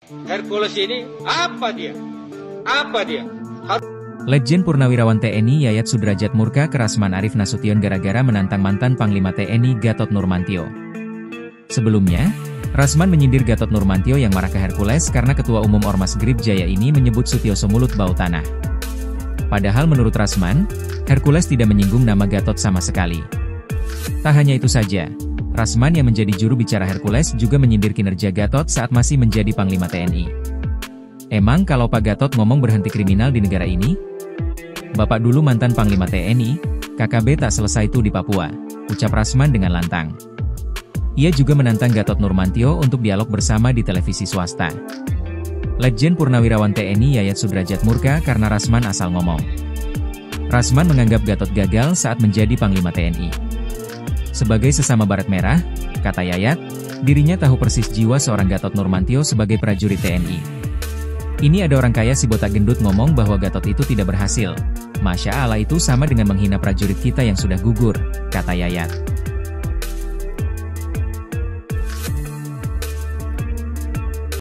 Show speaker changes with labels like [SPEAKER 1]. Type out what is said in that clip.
[SPEAKER 1] Hercules ini apa dia? Apa dia?
[SPEAKER 2] Letjen Purnawirawan TNI Yayat Sudrajat murka ke Rasman Arif Nasution gara-gara menantang mantan Panglima TNI Gatot Nurmantio. Sebelumnya, Rasman menyindir Gatot Nurmantio yang marah ke Hercules karena Ketua Umum Ormas Grip Jaya ini menyebut Sutioso mulut bau tanah. Padahal menurut Rasman, Hercules tidak menyinggung nama Gatot sama sekali. Tak hanya itu saja, Rasman yang menjadi juru bicara Hercules juga menyindir kinerja Gatot saat masih menjadi Panglima TNI. Emang kalau Pak Gatot ngomong berhenti kriminal di negara ini? Bapak dulu mantan Panglima TNI, KKB tak selesai tuh di Papua, ucap Rasman dengan lantang. Ia juga menantang Gatot Nurmantio untuk dialog bersama di televisi swasta. Letjen Purnawirawan TNI Yayat Sudrajat murka karena Rasman asal ngomong. Rasman menganggap Gatot gagal saat menjadi Panglima TNI. Sebagai sesama Baret Merah, kata Yayat, dirinya tahu persis jiwa seorang Gatot Nurmantio sebagai prajurit TNI. Ini ada orang kaya si botak gendut ngomong bahwa Gatot itu tidak berhasil. Masya Allah itu sama dengan menghina prajurit kita yang sudah gugur, kata Yayat.